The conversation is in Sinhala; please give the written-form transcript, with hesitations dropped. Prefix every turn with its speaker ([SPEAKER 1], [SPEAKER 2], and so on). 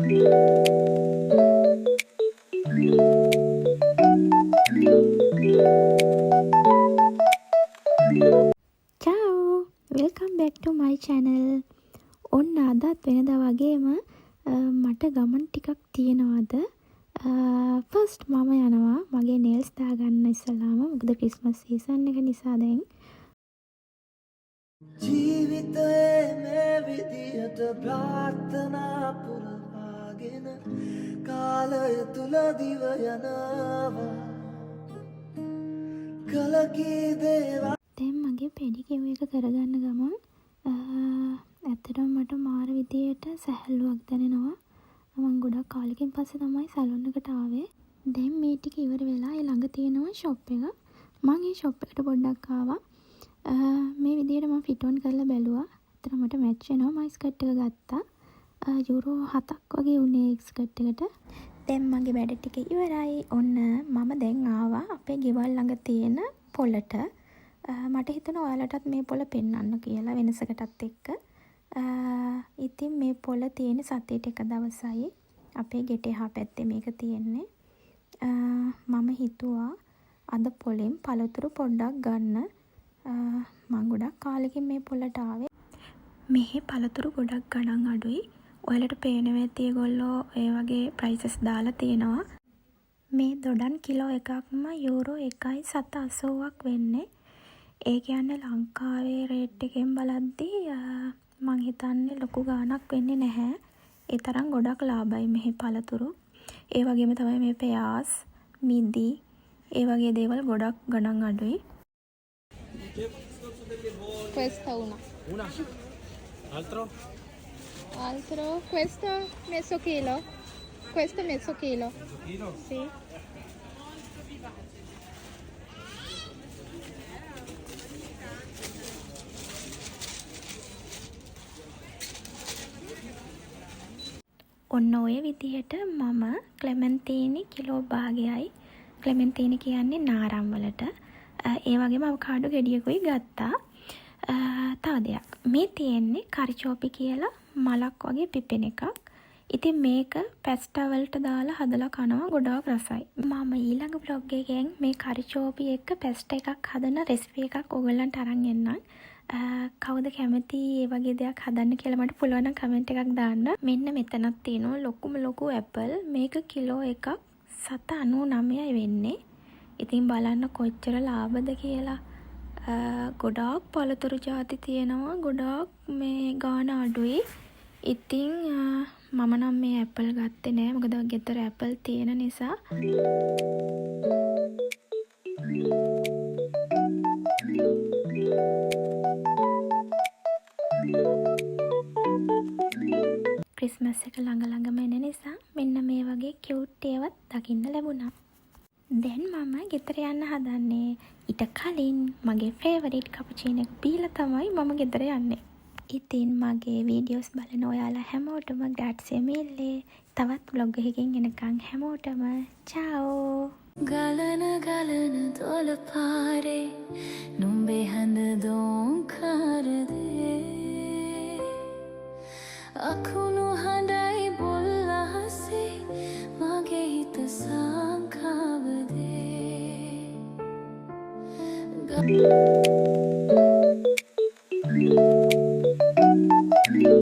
[SPEAKER 1] Ciao! Welcome back to my channel. ඔන්න අදත් වෙනදා වගේම මට ගමන් ටිකක් තියෙනවාද. ෆස්ට් මම යනවා මගේ නේල්ස් දාගන්න ඉස්සලාම. මොකද ක්‍රිස්මස් සීසන් එක නිසා දැන්. ජීවිතයේ මේ විදියට ප්‍රාර්ථනා පුරවාගෙන කාලය තුල දිව යනවා. කලකී දේවා දැන් මගේ පෙඩිකියුර් එක කරගන්න ගමන් ඇත්තටම මට මාර විදියට සැහැල්ලුවක් දැනෙනවා. මම ගොඩක් කාලෙකින් පස්සේ තමයි සැලොන් එකට ආවේ. දැන් මේ ටික ඉවර වෙලා ළඟ තියෙනවා ෂොප් එක. මම මේ ෂොප් එකට පොඩ්ඩක් ආවා. මේ විදියට මම ෆිට ඔන් කරලා බැලුවා. ඇත්තටම මට මැච් වෙනවා. මම ස්කර්ට් එක ගත්තා. යුරෝ 7ක් වගේ උනේ ස්කර්ට් එකට. දැන් මගේ වැඩ ටික ඉවරයි. ඔන්න මම දැන් ආවා අපේ ගෙවල් ළඟ තියෙන පොළට. මට හිතුණා ඔයාලටත් මේ පොළ පෙන්වන්න කියලා වෙනසකටත් එක්ක. ඉතින් මේ පොළ තියෙන සතියට එක දවසයි. අපේ ගෙට එහා පැත්තේ මේක තියෙන්නේ. මම හිතුවා අද පොළෙන් පළතුරු පොඩ්ඩක් ගන්න. මම ගොඩක් කාලෙකින් මේ පොළට ආවේ. මෙහි පළතුරු ගොඩක් ගණන් අඩුයි. ඔයාලට පේනවා ඇති ඒගොල්ලෝ ඒ වගේ ප්‍රයිසස් දාලා තියෙනවා. මේ දොඩම් කිලෝ එකක්ම යූරෝ 1.80ක් වෙන්නේ. ඒ කියන්නේ ලංකාවේ රේට් එකෙන් බලද්දී මං හිතන්නේ ලොකු ගාණක් වෙන්නේ නැහැ. ඒ තරම් ගොඩක් ලාභයි මෙහි පළතුරු. ඒ වගේම තමයි මේ පෙයාස්, මිදි, ඒ වගේ දේවල් ගොඩක් ගණන් අඩුයි.
[SPEAKER 2] Questa una.
[SPEAKER 3] Altro?
[SPEAKER 2] Altro, questo mezzo chilo. Questo mezzo chilo.
[SPEAKER 3] Kilo?
[SPEAKER 2] Sì.
[SPEAKER 1] ඔන්න ඔය විදිහට මම ක්ලෙමන්තීනි කිලෝ භාගයයි. ක්ලෙමන්තීනි කියන්නේ නාරම් වලට. ඒ වගේම අවකාඩෝ ගෙඩියකුයි ගත්තා. තව දෙයක්. මේ තියෙන්නේ කරිචෝපි කියලා මලක් වගේ පිපෙන එකක්. ඉතින් මේක පැස්ටා වලට දාලා හදලා කනවා ගොඩාක් රසයි. මම ඊළඟ vlog එකෙන් මේ කරිචෝපි එක්ක පැස්ටා එකක් හදන රෙසිපි එකක් ඔයගොල්ලන්ට අරන් එන්නම්. කවුද කැමති ඒ වගේ දෙයක් හදන්න කියලා මට පුළුවන් නම් කමෙන්ට් එකක් දාන්න. මෙන්න මෙතනක් තියෙනවා ලොකුම ලොකු ඇපල්. මේක කිලෝ එකක් 7.99යි වෙන්නේ. ඉතින් බලන්න කොච්චර ලාභද කියලා. ගොඩාක් පළතුරු ಜಾති තියෙනවා. ගොඩාක් මේ ගාණ අඩුයි. ඉතින් මම නම් මේ ඇපල් ගත්තේ නෑ. මොකද ගෙදර ඇපල් තියෙන නිසා. ක්‍රිස්මස් එක ළඟම එන නිසා මෙන්න මේ වගේ කියුට් ඒවත් දකින්න ලැබුණා. දැන් මම ගෙදර යන්න හදන්නේ. ඊට කලින් මගේ ෆේවරිට් කැපුචිනෝ එක බීලා තමයි මම ගෙදර යන්නේ. ඉතින් මගේ වීඩියෝස් බලන ඔයාලා හැමෝටම ග්‍රැට්සිය මිල්ලේ. තවත් vlog එකකින් එනකන් හැමෝටම චාෝ.
[SPEAKER 4] ගලන දොළ පාරේ නුඹේ හඳ දෝංකාරදේ අකුණු හඬයි බොල් අහසේ මගේ හිත සංකාවදේ